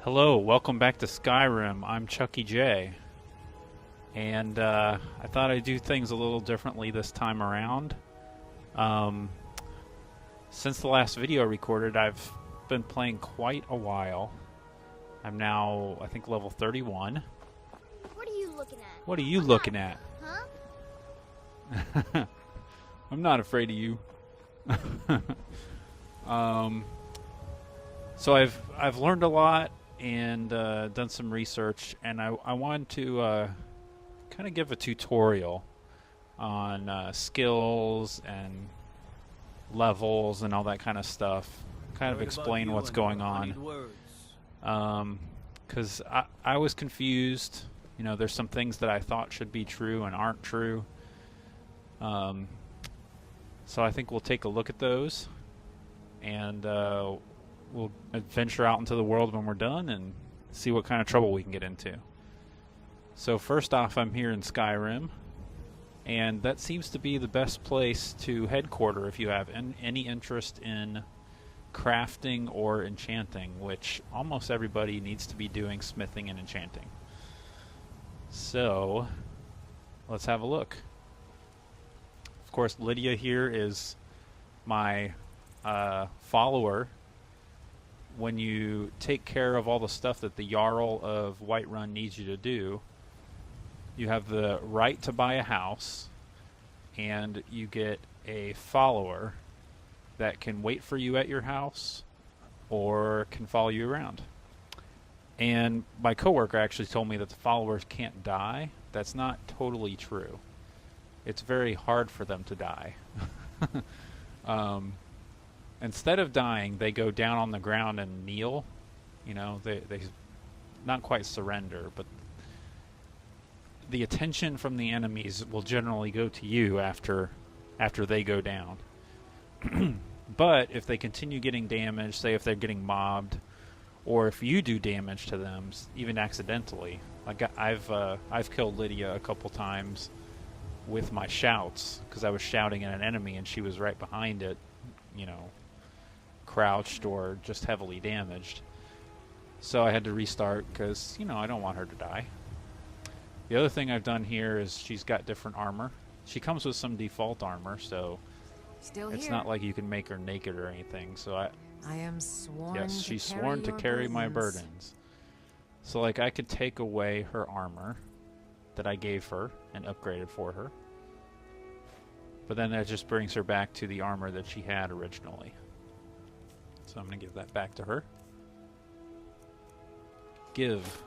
Hello, welcome back to Skyrim. I'm Chucky J, and I thought I'd do things a little differently this time around. Um, since the last video recorded, I've been playing quite a while. I'm now, I think, level 31. What are you looking at? What are you looking at? Huh? I'm not afraid of you. um, so I've learned a lot and done some research, and I wanted to kind of give a tutorial on skills and levels and all that kind of stuff. Kind of explain what's going on. Because I was confused. You know, there's some things that I thought should be true and aren't true. So I think we'll take a look at those, and we'll venture out into the world when we're done and see what kind of trouble we can get into. So first off, I'm here in Skyrim, and that seems to be the best place to headquarter if you have any interest in crafting or enchanting, which almost everybody needs to be doing smithing and enchanting. So let's have a look. Of course, Lydia here is my follower. When you take care of all the stuff that the Jarl of Whiterun needs you to do, you have the right to buy a house, and you get a follower that can wait for you at your house or can follow you around. And my coworker actually told me that the followers can't die. That's not totally true. It's very hard for them to die. Instead of dying, they go down on the ground and kneel. You know, they not quite surrender, but the attention from the enemies will generally go to you after they go down. But if they continue getting damaged, say if they're getting mobbed, or if you do damage to them, even accidentally, like I've killed Lydia a couple times with my shouts, because I was shouting at an enemy and she was right behind it, you know, crouched or just heavily damaged. So I had to restart because, you know, I don't want her to die. The other thing I've done here is she's got different armor. She comes with some default armor, so it's not like you can make her naked or anything. So I am sworn. Yes, she's sworn to carry my burdens. So like I could take away her armor that I gave her and upgraded for her. But then that just brings her back to the armor that she had originally. So I'm going to give that back to her. Give.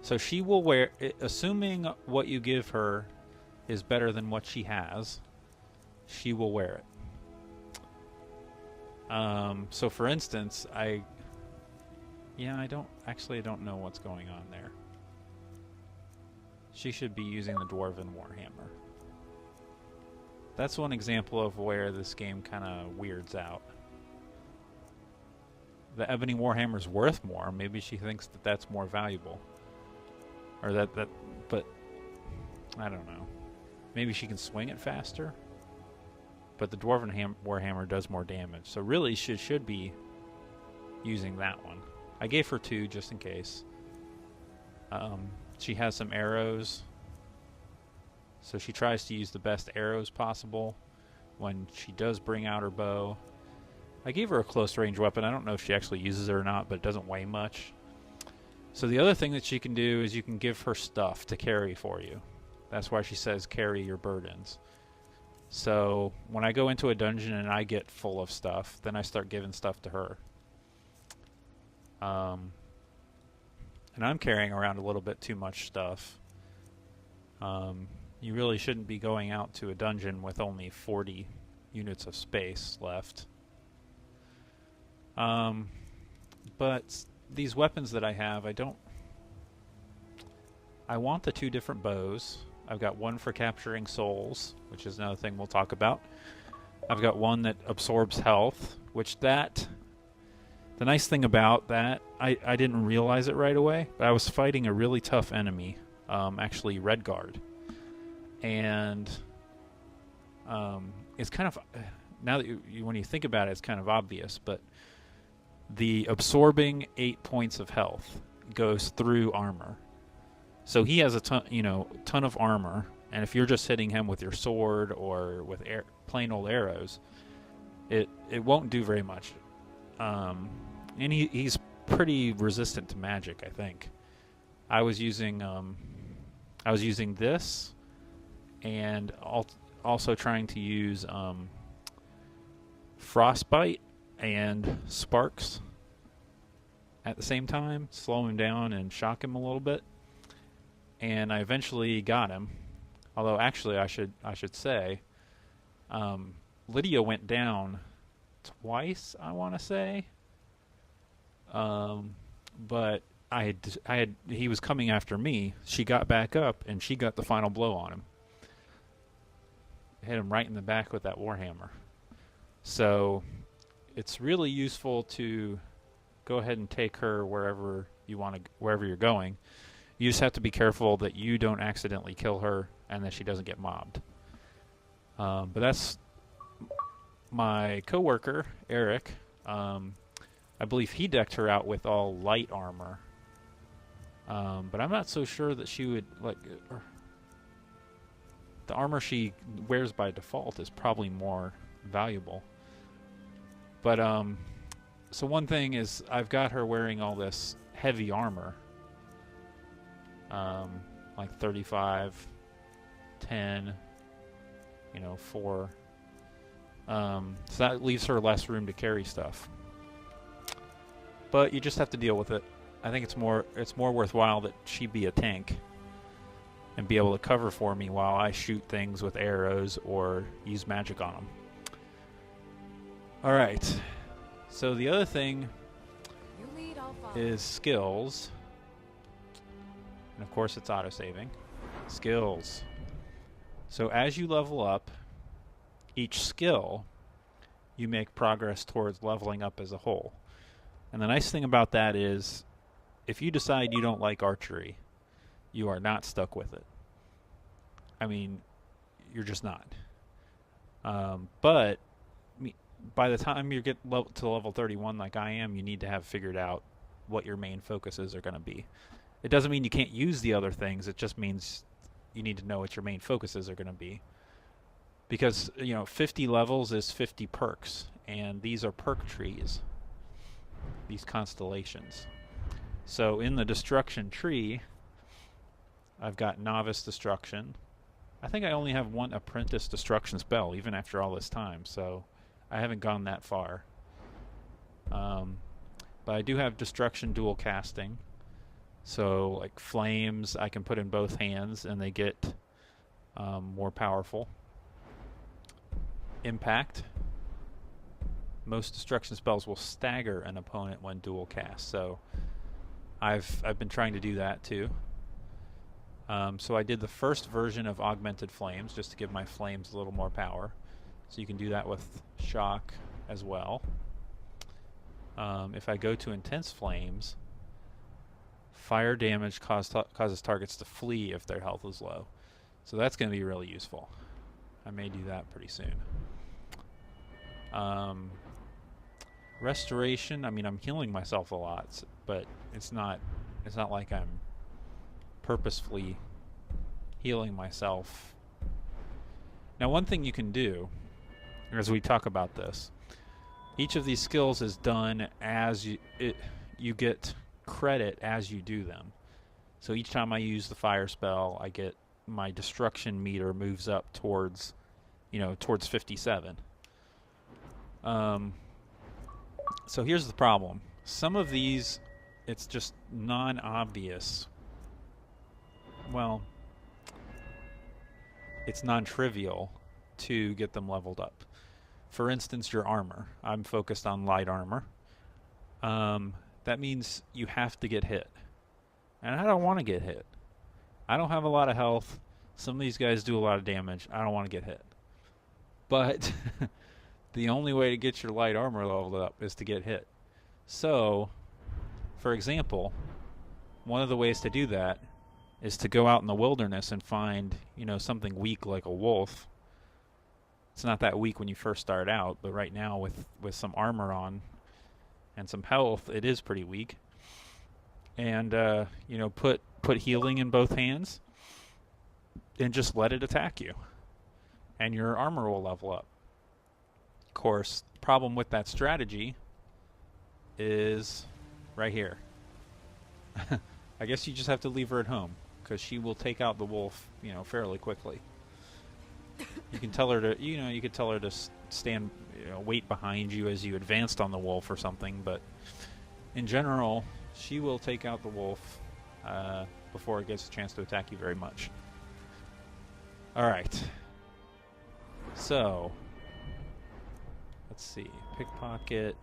So she will wear, assuming what you give her is better than what she has, she will wear it. So for instance, I don't know what's going on there. She should be using the Dwarven Warhammer. That's one example of where this game kind of weirds out. The Ebony Warhammer's worth more. Maybe she thinks that that's more valuable. Or but I don't know. Maybe she can swing it faster. But the Dwarven Warhammer does more damage. So really she should be using that one. I gave her 2 just in case. She has some arrows. So she tries to use the best arrows possible when she does bring out her bow. I gave her a close range weapon. I don't know if she actually uses it or not, but it doesn't weigh much. So the other thing that she can do is you can give her stuff to carry for you. That's why she says carry your burdens. So when I go into a dungeon and I get full of stuff, then I start giving stuff to her. And I'm carrying around a little bit too much stuff. You really shouldn't be going out to a dungeon with only 40 units of space left. But these weapons that I have, I want the 2 different bows. I've got one for capturing souls, which is another thing we'll talk about. I've got one that absorbs health, the nice thing about that, I didn't realize it right away, but I was fighting a really tough enemy, actually Redguard. And it's kind of, now that when you think about it, it's kind of obvious, but the absorbing 8 points of health goes through armor. So he has a ton of armor, and if you're just hitting him with your sword or with plain old arrows, it won't do very much. And he's pretty resistant to magic, I think. I was using this, and also trying to use frostbite and sparks at the same time, slow him down and shock him a little bit. And I eventually got him. Although actually, I should say, Lydia went down twice, I want to say. But he was coming after me. She got back up and she got the final blow on him. Hit him right in the back with that warhammer. So it's really useful to go ahead and take her wherever you're going. You just have to be careful that you don't accidentally kill her and that she doesn't get mobbed. But that's my coworker, Eric. I believe he decked her out with all light armor. But I'm not so sure that she would the armor she wears by default is probably more valuable. But so one thing is I've got her wearing all this heavy armor. Like 35, 10, 4. So that leaves her less room to carry stuff. But you just have to deal with it. I think it's more worthwhile that she be a tank and be able to cover for me while I shoot things with arrows or use magic on them. Alright. So the other thing is skills. And of course it's auto-saving. Skills. So as you level up each skill, you make progress towards leveling up as a whole. And the nice thing about that is if you decide you don't like archery, you are not stuck with it. I mean, you're just not. But by the time you get to level 31 like I am, you need to have figured out what your main focuses are going to be. It doesn't mean you can't use the other things. It just means you need to know what your main focuses are going to be. Because, 50 levels is 50 perks, and these are perk trees, these constellations. So in the destruction tree, I've got novice destruction. I think I only have one apprentice destruction spell, even after all this time, so I haven't gone that far. But I do have destruction dual casting. So, like flames, I can put in both hands, and they get more powerful. Impact. Most destruction spells will stagger an opponent when dual cast. So, I've been trying to do that too. So I did the first version of augmented flames just to give my flames a little more power. So you can do that with shock as well. If I go to intense flames, fire damage causes targets to flee if their health is low. So that's going to be really useful. I may do that pretty soon. Restoration, I mean, I'm healing myself a lot, but it's not like I'm purposefully healing myself. Now, one thing you can do, as we talk about this, each of these skills is done as you get credit as you do them. So each time I use the fire spell, I get my destruction meter moves up towards 57. So here's the problem. Some of these, it's just non-obvious. Well, it's non-trivial to get them leveled up. For instance, your armor. I'm focused on light armor. That means you have to get hit. And I don't want to get hit. I don't have a lot of health. Some of these guys do a lot of damage. I don't want to get hit. But the only way to get your light armor leveled up is to get hit. So, for example, one of the ways to do that is to go out in the wilderness and find, something weak like a wolf. It's not that weak when you first start out, but right now with some armor on and some health, it is pretty weak. And you know, put healing in both hands, and just let it attack you, and your armor will level up. Of course, the problem with that strategy is right here. I guess you just have to leave her at home, because she will take out the wolf, you know, fairly quickly. You can tell her to, you could tell her to stand, wait behind you as you advanced on the wolf or something, but in general, she will take out the wolf before it gets a chance to attack you very much. Alright. So, let's see. Pickpocket.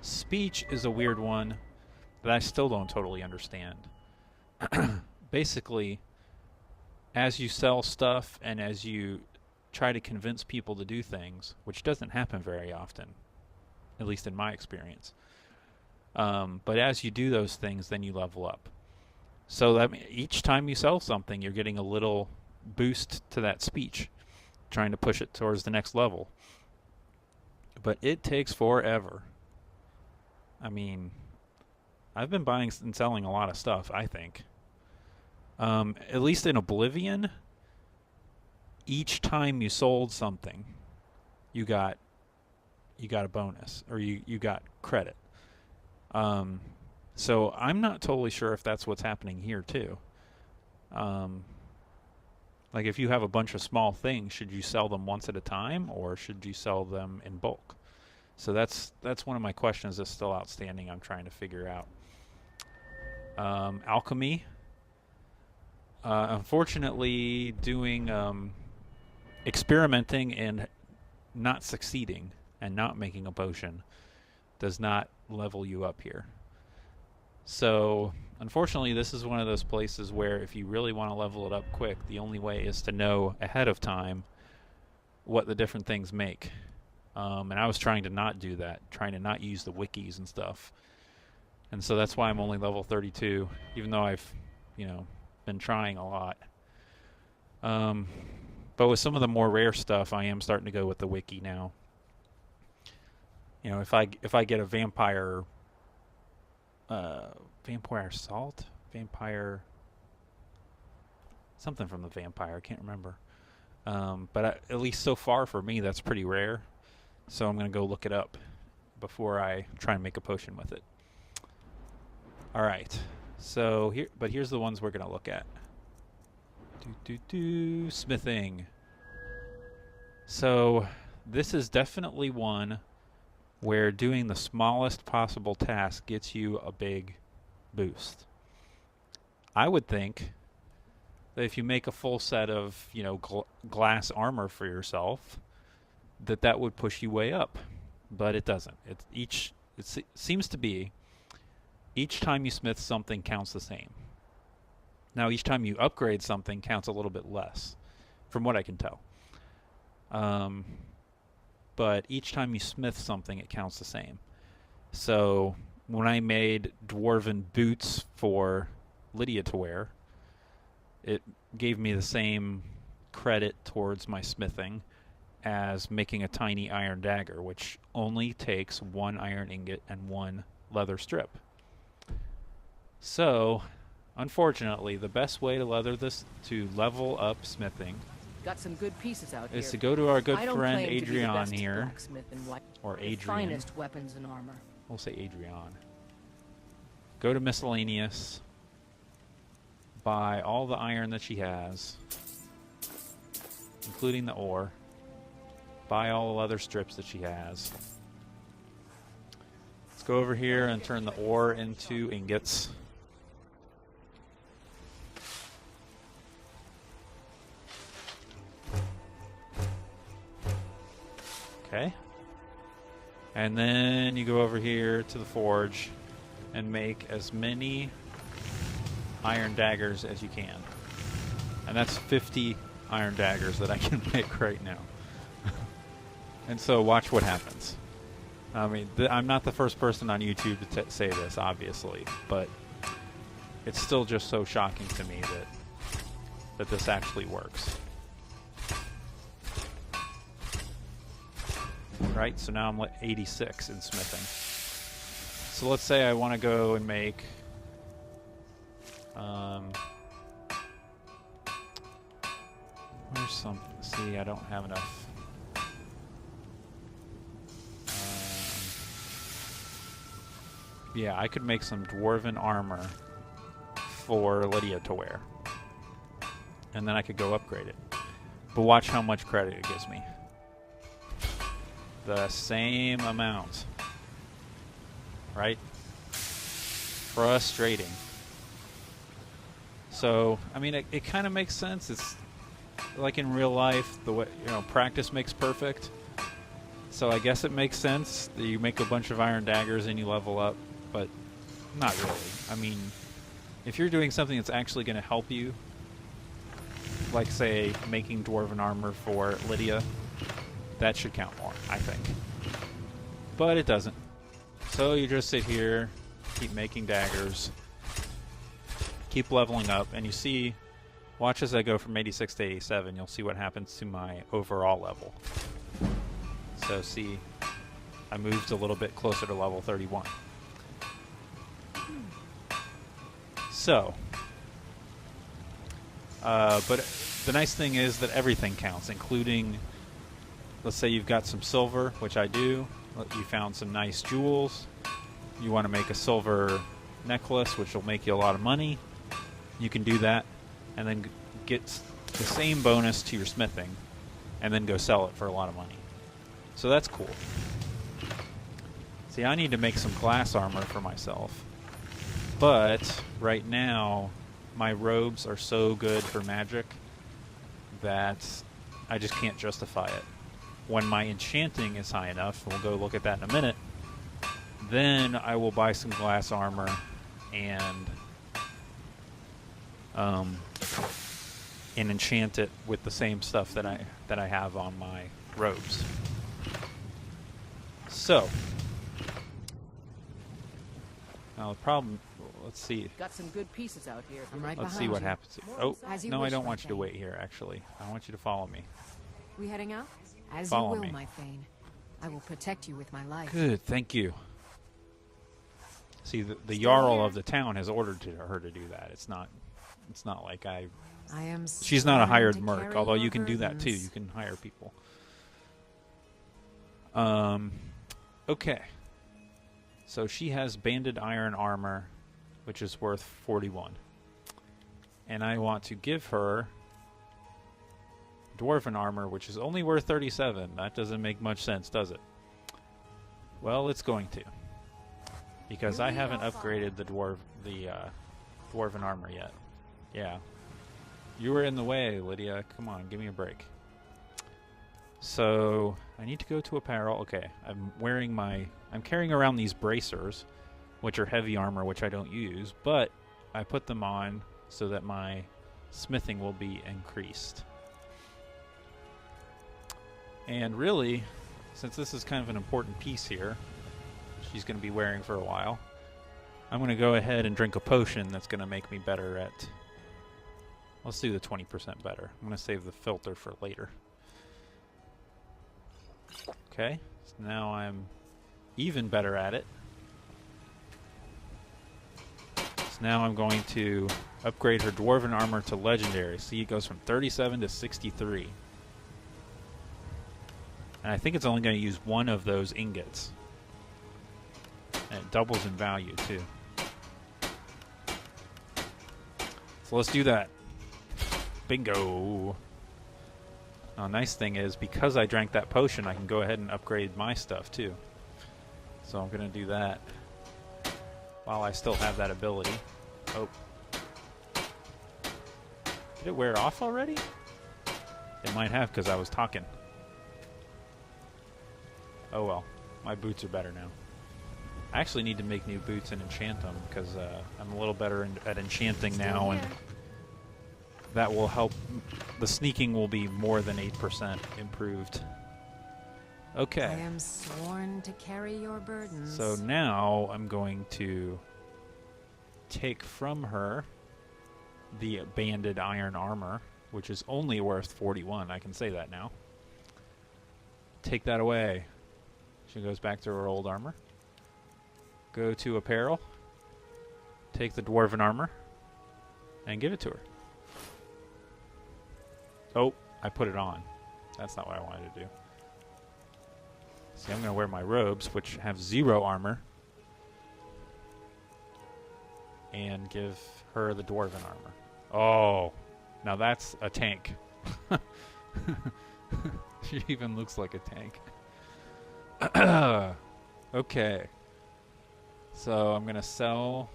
Speech is a weird one that I still don't totally understand. Basically, as you sell stuff and as you try to convince people to do things, which doesn't happen very often, at least in my experience, but as you do those things, then you level up. So that each time you sell something, you're getting a little boost to that speech, trying to push it towards the next level. But it takes forever. I mean, I've been buying and selling a lot of stuff, I think. At least in Oblivion, each time you sold something, you got a bonus, or you got credit. So I'm not totally sure if that's what's happening here too. Like if you have a bunch of small things, should you sell them once at a time, or should you sell them in bulk? So that's one of my questions that's still outstanding. I'm trying to figure out. Alchemy. Unfortunately, doing experimenting and not succeeding and not making a potion does not level you up here. So unfortunately, this is one of those places where if you really want to level it up quick, the only way is to know ahead of time what the different things make. And I was trying to not do that, trying to not use the wikis and stuff. And so that's why I'm only level 32, even though I've, been trying a lot. But with some of the more rare stuff, I am starting to go with the wiki now. If I get a vampire salt, something from the vampire, I can't remember. But at least so far for me, that's pretty rare. So I'm going to go look it up before I try and make a potion with it. All right. So here's the ones we're going to look at. Smithing. So this is definitely one where doing the smallest possible task gets you a big boost. I would think that if you make a full set of, glass armor for yourself, that would push you way up, but it doesn't. It seems to be each time you smith something counts the same. Now each time you upgrade something counts a little bit less, from what I can tell. But each time you smith something, it counts the same. So when I made dwarven boots for Lydia to wear, it gave me the same credit towards my smithing as making a tiny iron dagger, which only takes 1 iron ingot and 1 leather strip. So, unfortunately, the best way to level up smithing got some good pieces out is here. to go to our good I don't friend claim to be the Adrian best here, blacksmith in White, or the Adrian. finest weapons and armor. We'll say Adrian. Go to miscellaneous, buy all the iron that she has, including the ore, buy all the leather strips that she has. Let's go over here and turn the ore into ingots. Okay. And then you go over here to the forge and make as many iron daggers as you can. And that's 50 iron daggers that I can make right now. And so watch what happens. I mean, I'm not the first person on YouTube to say this, obviously, but it's still just so shocking to me that this actually works. Right, so now I'm at 86 in smithing. So let's say I want to go and make where's some, see, I don't have enough. Yeah, I could make some dwarven armor for Lydia to wear. And then I could go upgrade it. But watch how much credit it gives me. The same amount. Right? Frustrating. So, I mean, it kind of makes sense. It's like in real life, the way, you know, practice makes perfect. So I guess it makes sense that you make a bunch of iron daggers and you level up, but not really. I mean, if you're doing something that's actually going to help you, like, say, making dwarven armor for Lydia, that should count more, I think. But it doesn't. So you just sit here, keep making daggers, keep leveling up, and you see, watch as I go from 86 to 87, you'll see what happens to my overall level. So see, I moved a little bit closer to level 31. So, but the nice thing is that everything counts, including, let's say you've got some silver, which I do, you found some nice jewels, you want to make a silver necklace, which will make you a lot of money, you can do that, and then get the same bonus to your smithing, and then go sell it for a lot of money. So that's cool. See, I need to make some glass armor for myself, but right now my robes are so good for magic that I just can't justify it. When my enchanting is high enough, we'll go look at that in a minute, then I will buy some glass armor and enchant it with the same stuff that I have on my robes. So now the problem, let's see. Got some good pieces out here. I'm right Let's behind see what you. happens. Oh, As you no, I wish, don't my want you to Thane. wait here, actually. I want you to follow me. We heading out? As Follow you will, me. my Thane. I will protect you with my life. Good, thank you. See, the Stay Jarl here. of the town has ordered her to do that. It's not like I am. she's not a sworn hired to merc, carry although your you can do that too. burdens. You can hire people. Okay. So she has banded iron armor, which is worth 41. And I want to give her dwarven armor, which is only worth 37. That doesn't make much sense, does it? Well, it's going to. Because I haven't upgraded the dwarven armor yet. Yeah. You were in the way, Lydia. Come on, give me a break. So, I need to go to apparel. Okay, I'm carrying around these bracers, which are heavy armor, which I don't use, but I put them on so that my smithing will be increased. And really, since this is kind of an important piece here, she's going to be wearing for a while, I'm going to go ahead and drink a potion that's going to make me better at... Let's do the 20% better. I'm going to save the filter for later. Okay, so now I'm even better at it. So now I'm going to upgrade her dwarven armor to legendary. See, it goes from 37 to 63. And I think it's only going to use one of those ingots. And it doubles in value, too. So let's do that. Bingo! Now, nice thing is, because I drank that potion, I can go ahead and upgrade my stuff, too. So I'm going to do that while I still have that ability. Oh. Did it wear off already? It might have, because I was talking. Oh well, my boots are better now. I actually need to make new boots and enchant them, because I'm a little better at enchanting now, and that will help. The sneaking will be more than 8% improved. Okay. I am sworn to carry your burdens. So now I'm going to take from her the banded iron armor, which is only worth 41. I can say that now. Take that away. She goes back to her old armor. Go to apparel. Take the dwarven armor. And give it to her. Oh, I put it on. That's not what I wanted to do. See, I'm going to wear my robes, which have 0 armor. And give her the dwarven armor. Oh, now that's a tank. She even looks like a tank. Okay. So I'm going to sell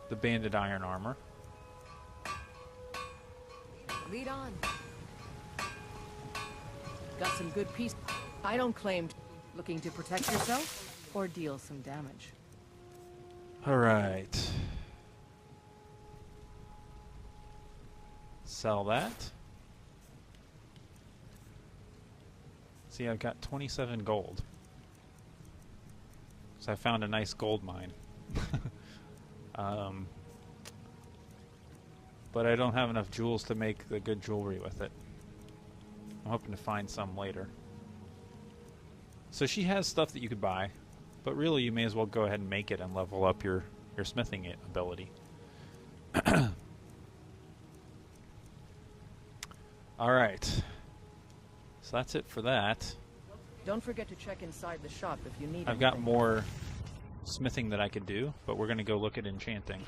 the banded iron armor. Lead on. Got some good pieces. I don't claim. Looking to protect yourself or deal some damage. All right. Sell that. See, I've got 27 gold. So I found a nice gold mine. But I don't have enough jewels to make the good jewelry with it. I'm hoping to find some later. So she has stuff that you could buy, but really you may as well go ahead and make it and level up your smithing ability. Alright. So that's it for that. Don't forget to check inside the shop if you need I've got anything. more smithing that I could do, but we're going to go look at enchanting.